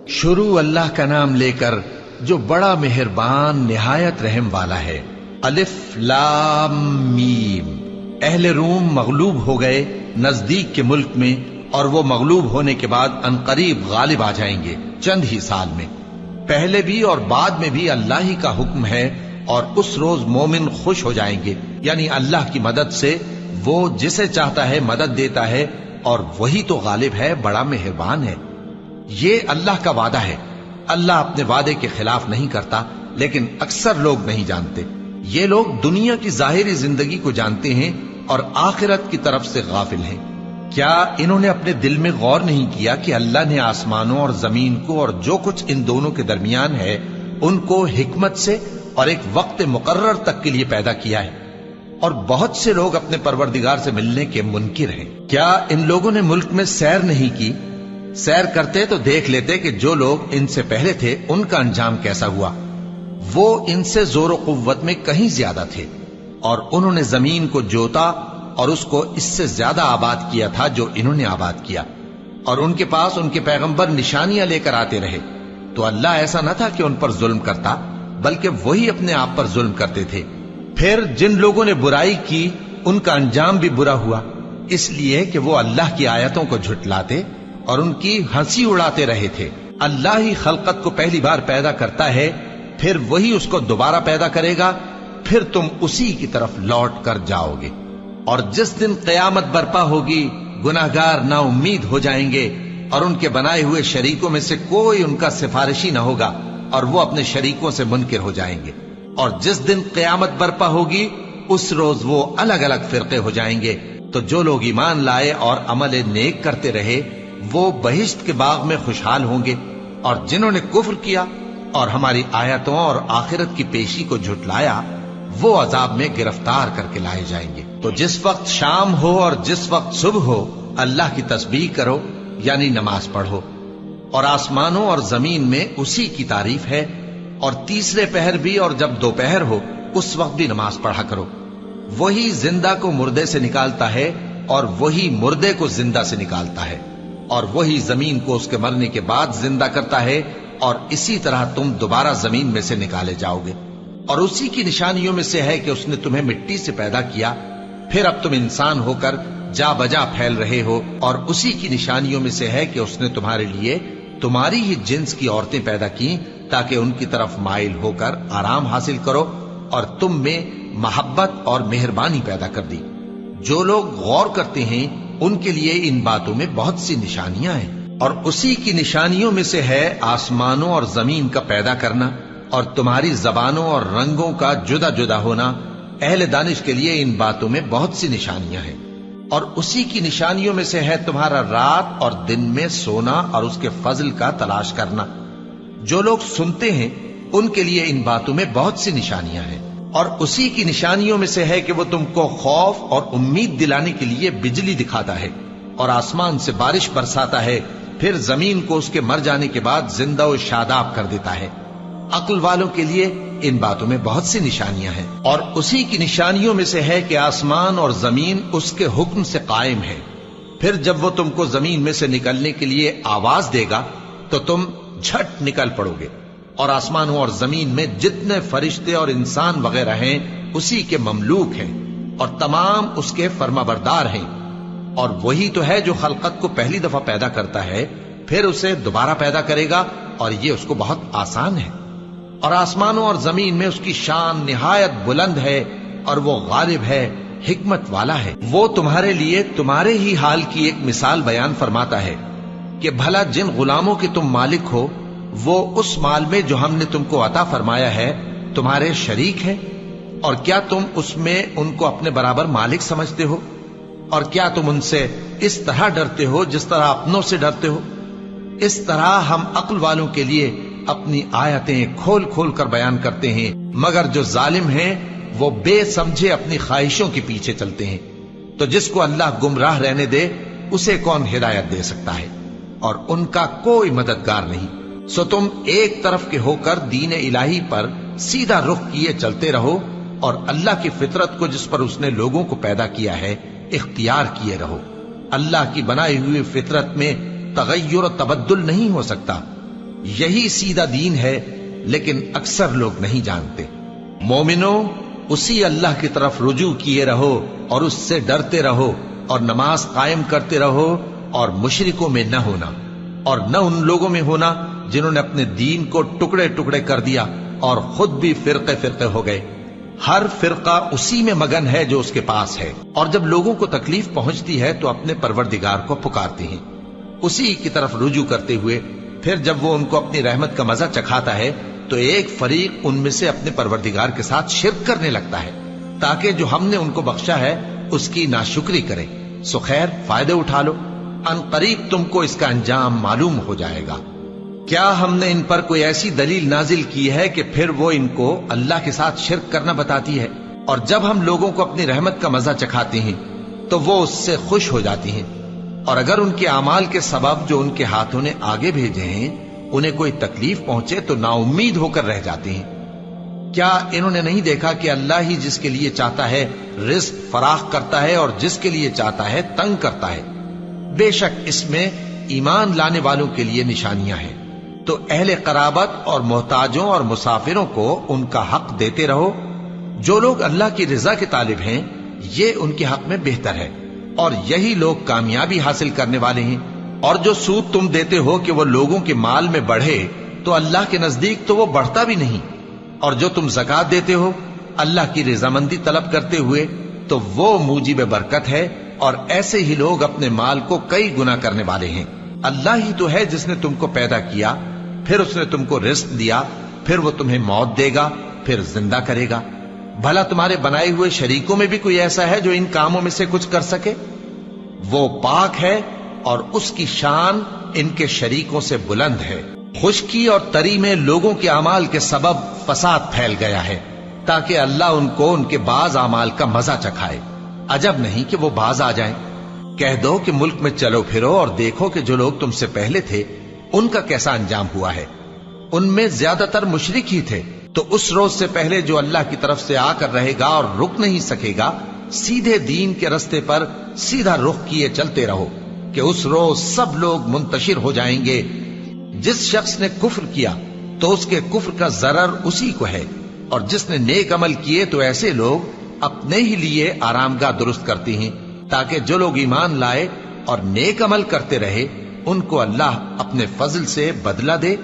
شروع اللہ کا نام لے کر جو بڑا مہربان نہایت رحم والا ہے۔ الف لام میم۔ اہل روم مغلوب ہو گئے نزدیک کے ملک میں، اور وہ مغلوب ہونے کے بعد عنقریب غالب آ جائیں گے چند ہی سال میں۔ پہلے بھی اور بعد میں بھی اللہ ہی کا حکم ہے، اور اس روز مومن خوش ہو جائیں گے، یعنی اللہ کی مدد سے وہ جسے چاہتا ہے مدد دیتا ہے، اور وہی تو غالب ہے، بڑا مہربان ہے۔ یہ اللہ کا وعدہ ہے، اللہ اپنے وعدے کے خلاف نہیں کرتا، لیکن اکثر لوگ نہیں جانتے۔ یہ لوگ دنیا کی ظاہری زندگی کو جانتے ہیں اور آخرت کی طرف سے غافل ہیں۔ کیا انہوں نے اپنے دل میں غور نہیں کیا کہ اللہ نے آسمانوں اور زمین کو اور جو کچھ ان دونوں کے درمیان ہے ان کو حکمت سے اور ایک وقت مقرر تک کے لیے پیدا کیا ہے؟ اور بہت سے لوگ اپنے پروردگار سے ملنے کے منکر ہیں۔ کیا ان لوگوں نے ملک میں سیر نہیں کی؟ سیر کرتے تو دیکھ لیتے کہ جو لوگ ان سے پہلے تھے ان کا انجام کیسا ہوا۔ وہ ان سے زور و قوت میں کہیں زیادہ تھے، اور انہوں نے زمین کو جوتا اور اس کو اس سے زیادہ آباد کیا تھا جو انہوں نے آباد کیا، اور ان کے پاس ان کے پیغمبر نشانیاں لے کر آتے رہے۔ تو اللہ ایسا نہ تھا کہ ان پر ظلم کرتا، بلکہ وہی اپنے آپ پر ظلم کرتے تھے۔ پھر جن لوگوں نے برائی کی ان کا انجام بھی برا ہوا، اس لیے کہ وہ اللہ کی آیتوں کو جھٹلاتے اور ان کی ہنسی اڑاتے رہے تھے۔ اللہ ہی خلقت کو پہلی بار پیدا کرتا ہے، پھر وہی اس کو دوبارہ پیدا کرے گا، پھر تم اسی کی طرف لوٹ کر جاؤ گے۔ اور جس دن قیامت برپا ہوگی گناہگار نا امید ہو جائیں گے، اور ان کے بنائے ہوئے شریکوں میں سے کوئی ان کا سفارشی نہ ہوگا، اور وہ اپنے شریکوں سے منکر ہو جائیں گے۔ اور جس دن قیامت برپا ہوگی اس روز وہ الگ الگ فرقے ہو جائیں گے۔ تو جو لوگ ایمان لائے اور عمل نیک کرتے رہے وہ بہشت کے باغ میں خوشحال ہوں گے، اور جنہوں نے کفر کیا اور ہماری آیتوں اور آخرت کی پیشی کو جھٹلایا وہ عذاب میں گرفتار کر کے لائے جائیں گے۔ تو جس وقت شام ہو اور جس وقت صبح ہو اللہ کی تسبیح کرو، یعنی نماز پڑھو، اور آسمانوں اور زمین میں اسی کی تعریف ہے۔ اور تیسرے پہر بھی اور جب دوپہر ہو اس وقت بھی نماز پڑھا کرو۔ وہی زندہ کو مردے سے نکالتا ہے اور وہی مردے کو زندہ سے نکالتا ہے، اور وہی زمین کو اس کے مرنے کے بعد زندہ کرتا ہے، اور اسی طرح تم دوبارہ زمین میں سے نکالے جاؤ گے۔ اور اسی کی نشانیوں میں سے ہے کہ اس نے تمہیں مٹی سے پیدا کیا، پھر اب تم انسان ہو کر جا بجا پھیل رہے ہو، اور اسی کی نشانیوں میں سے ہے کہ اس نے تمہارے لیے تمہاری ہی جنس کی عورتیں پیدا کی تاکہ ان کی طرف مائل ہو کر آرام حاصل کرو، اور تم میں محبت اور مہربانی پیدا کر دی۔ جو لوگ غور کرتے ہیں ان کے لیے ان باتوں میں بہت سی نشانیاں ہیں۔ اور اسی کی نشانیوں میں سے ہے آسمانوں اور زمین کا پیدا کرنا، اور تمہاری زبانوں اور رنگوں کا جدا جدا ہونا۔ اہل دانش کے لیے ان باتوں میں بہت سی نشانیاں ہیں۔ اور اسی کی نشانیوں میں سے ہے تمہارا رات اور دن میں سونا اور اس کے فضل کا تلاش کرنا۔ جو لوگ سنتے ہیں ان کے لیے ان باتوں میں بہت سی نشانیاں ہیں۔ اور اسی کی نشانیوں میں سے ہے کہ وہ تم کو خوف اور امید دلانے کے لیے بجلی دکھاتا ہے، اور آسمان سے بارش برساتا ہے، پھر زمین کو اس کے مر جانے کے بعد زندہ و شاداب کر دیتا ہے۔ عقل والوں کے لیے ان باتوں میں بہت سی نشانیاں ہیں۔ اور اسی کی نشانیوں میں سے ہے کہ آسمان اور زمین اس کے حکم سے قائم ہے، پھر جب وہ تم کو زمین میں سے نکلنے کے لیے آواز دے گا تو تم جھٹ نکل پڑو گے۔ اور آسمانوں اور زمین میں جتنے فرشتے اور انسان وغیرہ ہیں اسی کے مملوک ہیں، اور تمام اس کے فرما بردار ہیں۔ اور وہی تو ہے جو خلقت کو پہلی دفعہ پیدا کرتا ہے، پھر اسے دوبارہ پیدا کرے گا، اور یہ اس کو بہت آسان ہے۔ اور آسمانوں اور زمین میں اس کی شان نہایت بلند ہے، اور وہ غالب ہے، حکمت والا ہے۔ وہ تمہارے لیے تمہارے ہی حال کی ایک مثال بیان فرماتا ہے کہ بھلا جن غلاموں کے تم مالک ہو وہ اس مال میں جو ہم نے تم کو عطا فرمایا ہے تمہارے شریک ہیں، اور کیا تم اس میں ان کو اپنے برابر مالک سمجھتے ہو؟ اور کیا تم ان سے اس طرح ڈرتے ہو جس طرح اپنوں سے ڈرتے ہو؟ اس طرح ہم عقل والوں کے لیے اپنی آیتیں کھول کھول کر بیان کرتے ہیں، مگر جو ظالم ہیں وہ بے سمجھے اپنی خواہشوں کے پیچھے چلتے ہیں۔ تو جس کو اللہ گمراہ رہنے دے اسے کون ہدایت دے سکتا ہے؟ اور ان کا کوئی مددگار نہیں۔ سو تم ایک طرف کے ہو کر دین الہی پر سیدھا رخ کیے چلتے رہو، اور اللہ کی فطرت کو جس پر اس نے لوگوں کو پیدا کیا ہے اختیار کیے رہو۔ اللہ کی بنائی ہوئی فطرت میں تغیر و تبدل نہیں ہو سکتا۔ یہی سیدھا دین ہے، لیکن اکثر لوگ نہیں جانتے۔ مومنو، اسی اللہ کی طرف رجوع کیے رہو اور اس سے ڈرتے رہو، اور نماز قائم کرتے رہو، اور مشرکوں میں نہ ہونا، اور نہ ان لوگوں میں ہونا جنہوں نے اپنے دین کو ٹکڑے ٹکڑے کر دیا اور خود بھی فرقے فرقے ہو گئے۔ ہر فرقہ اسی میں مگن ہے جو اس کے پاس ہے، اور جب لوگوں کو تکلیف پہنچتی ہے تو اپنے پروردگار کو پکارتے ہیں، اسی کی طرف رجوع کرتے ہوئے۔ پھر جب وہ ان کو اپنی رحمت کا مزہ چکھاتا ہے تو ایک فریق ان میں سے اپنے پروردگار کے ساتھ شرک کرنے لگتا ہے، تاکہ جو ہم نے ان کو بخشا ہے اس کی ناشکری کریں۔ سو خیر، فائدے اٹھا لو، ان قریب تم کو اس کا انجام معلوم ہو جائے گا۔ کیا ہم نے ان پر کوئی ایسی دلیل نازل کی ہے کہ پھر وہ ان کو اللہ کے ساتھ شرک کرنا بتاتی ہے؟ اور جب ہم لوگوں کو اپنی رحمت کا مزہ چکھاتے ہیں تو وہ اس سے خوش ہو جاتی ہیں، اور اگر ان کے اعمال کے سبب جو ان کے ہاتھوں نے آگے بھیجے ہیں انہیں کوئی تکلیف پہنچے تو نا امید ہو کر رہ جاتے ہیں۔ کیا انہوں نے نہیں دیکھا کہ اللہ ہی جس کے لیے چاہتا ہے رزق فراخ کرتا ہے اور جس کے لیے چاہتا ہے تنگ کرتا ہے؟ بے شک اس میں ایمان لانے والوں کے لیے نشانیاں ہیں۔ تو اہل قرابت اور محتاجوں اور مسافروں کو ان کا حق دیتے رہو۔ جو لوگ اللہ کی رضا کے طالب ہیں یہ ان کے حق میں بہتر ہے، اور یہی لوگ کامیابی حاصل کرنے والے ہیں۔ اور جو سود تم دیتے ہو کہ وہ لوگوں کے مال میں بڑھے تو اللہ کے نزدیک تو وہ بڑھتا بھی نہیں، اور جو تم زکوٰۃ دیتے ہو اللہ کی رضامندی طلب کرتے ہوئے تو وہ موجب برکت ہے، اور ایسے ہی لوگ اپنے مال کو کئی گنا کرنے والے ہیں۔ اللہ ہی تو ہے جس نے تم کو پیدا کیا، پھر اس نے تم کو رزق دیا، پھر وہ تمہیں موت دے گا، پھر زندہ کرے گا۔ بھلا تمہارے بنائے ہوئے شریکوں میں بھی کوئی ایسا ہے جو ان کاموں میں سے کچھ کر سکے؟ وہ پاک ہے اور اس کی شان ان کے شریکوں سے بلند ہے۔ خشکی اور تری میں لوگوں کے اعمال کے سبب فساد پھیل گیا ہے، تاکہ اللہ ان کو ان کے بعض اعمال کا مزہ چکھائے۔ عجب نہیں کہ وہ باز آ جائیں۔ کہہ دو کہ ملک میں چلو پھرو اور دیکھو کہ جو لوگ تم سے پہلے تھے ان کا کیسا انجام ہوا ہے۔ ان میں زیادہ تر مشرک ہی تھے، تو اس روز سے پہلے جو اللہ کی طرف سے آ کر رہے گا اور رک نہیں سکے گا، سیدھے دین کے رستے پر سیدھا رخ کیے چلتے رہو، کہ اس روز سب لوگ منتشر ہو جائیں گے۔ جس شخص نے کفر کیا تو اس کے کفر کا ضرر اسی کو ہے، اور جس نے نیک عمل کیے تو ایسے لوگ اپنے ہی لیے آرامگاہ درست کرتے ہیں، تاکہ جو لوگ ایمان لائے اور نیک عمل کرتے رہے ان کو اللہ اپنے فضل سے بدلہ دے۔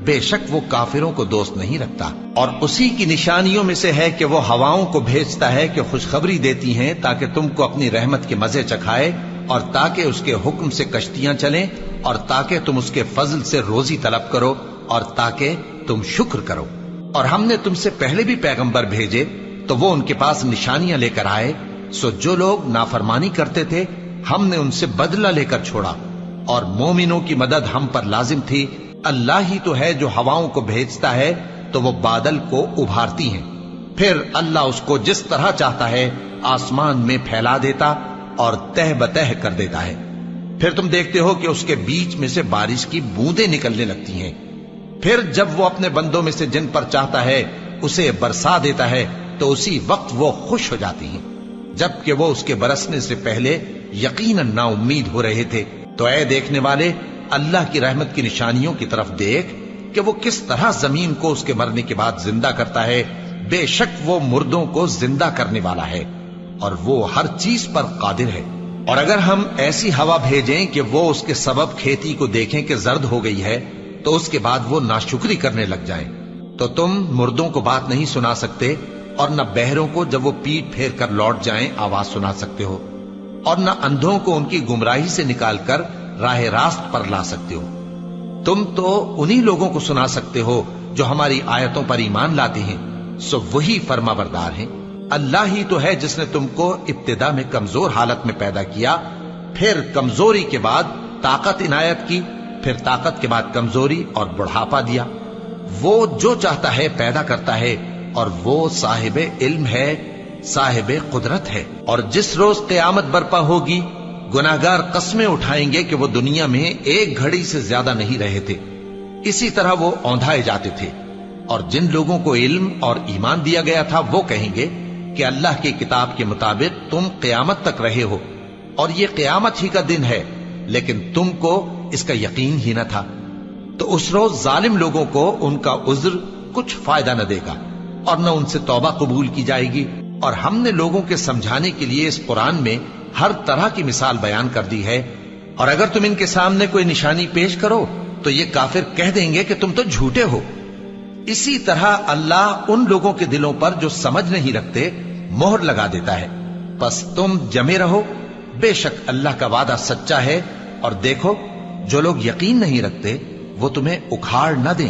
بے شک وہ کافروں کو دوست نہیں رکھتا۔ اور اسی کی نشانیوں میں سے ہے کہ وہ ہواؤں کو بھیجتا ہے کہ خوشخبری دیتی ہیں تاکہ تم کو اپنی رحمت کے مزے چکھائے، اور تاکہ اس کے حکم سے کشتیاں چلیں، اور تاکہ تم اس کے فضل سے روزی طلب کرو، اور تاکہ تم شکر کرو۔ اور ہم نے تم سے پہلے بھی پیغمبر بھیجے تو وہ ان کے پاس نشانیاں لے کر آئے، سو جو لوگ نافرمانی کرتے تھے ہم نے ان سے بدلہ لے کر چھوڑا، اور مومنوں کی مدد ہم پر لازم تھی۔ اللہ ہی تو ہے جو ہواؤں کو بھیجتا ہے تو وہ بادل کو ابھارتی ہیں، پھر اللہ اس کو جس طرح چاہتا ہے آسمان میں پھیلا دیتا اور تہ بتہ کر دیتا ہے۔ پھر تم دیکھتے ہو کہ اس کے بیچ میں سے بارش کی بوندیں نکلنے لگتی ہیں، پھر جب وہ اپنے بندوں میں سے جن پر چاہتا ہے اسے برسا دیتا ہے تو اسی وقت وہ خوش ہو جاتی ہیں، جبکہ وہ اس کے برسنے سے پہلے یقیناً نا امید ہو رہے تھے۔ تو اے دیکھنے والے، اللہ کی رحمت کی نشانیوں کی طرف دیکھ کہ وہ کس طرح زمین کو اس کے مرنے کے بعد زندہ کرتا ہے۔ بے شک وہ مردوں کو زندہ کرنے والا ہے، اور وہ ہر چیز پر قادر ہے۔ اور اگر ہم ایسی ہوا بھیجیں کہ وہ اس کے سبب کھیتی کو دیکھیں کہ زرد ہو گئی ہے تو اس کے بعد وہ ناشکری کرنے لگ جائیں، تو تم مردوں کو بات نہیں سنا سکتے، اور نہ بہروں کو جب وہ پیٹ پھیر کر لوٹ جائیں آواز سنا سکتے ہو، اور نہ اندھوں کو ان کی گمراہی سے نکال کر راہ راست پر لا سکتے ہو۔ تم تو انہی لوگوں کو سنا سکتے ہو جو ہماری آیتوں پر ایمان لاتے ہیں، سو وہی فرما بردار ہیں۔ اللہ ہی تو ہے جس نے تم کو ابتدا میں کمزور حالت میں پیدا کیا، پھر کمزوری کے بعد طاقت عنایت کی، پھر طاقت کے بعد کمزوری اور بڑھاپا دیا۔ وہ جو چاہتا ہے پیدا کرتا ہے، اور وہ صاحب علم ہے، صاحب قدرت ہے۔ اور جس روز قیامت برپا ہوگی گناہگار قسمیں اٹھائیں گے کہ وہ دنیا میں ایک گھڑی سے زیادہ نہیں رہے تھے، اسی طرح وہ اوندھائے جاتے تھے۔ اور جن لوگوں کو علم اور ایمان دیا گیا تھا وہ کہیں گے کہ اللہ کی کتاب کے مطابق تم قیامت تک رہے ہو، اور یہ قیامت ہی کا دن ہے، لیکن تم کو اس کا یقین ہی نہ تھا۔ تو اس روز ظالم لوگوں کو ان کا عذر کچھ فائدہ نہ دے گا اور نہ ان سے توبہ قبول کی جائے گی. اور ہم نے لوگوں کے سمجھانے کے لیے اس قرآن میں ہر طرح کی مثال بیان کر دی ہے، اور اگر تم ان کے سامنے کوئی نشانی پیش کرو تو یہ کافر کہہ دیں گے کہ تم تو جھوٹے ہو. اسی طرح اللہ ان لوگوں کے دلوں پر جو سمجھ نہیں رکھتے مہر لگا دیتا ہے. پس تم جمے رہو، بے شک اللہ کا وعدہ سچا ہے، اور دیکھو جو لوگ یقین نہیں رکھتے وہ تمہیں اکھاڑ نہ دیں.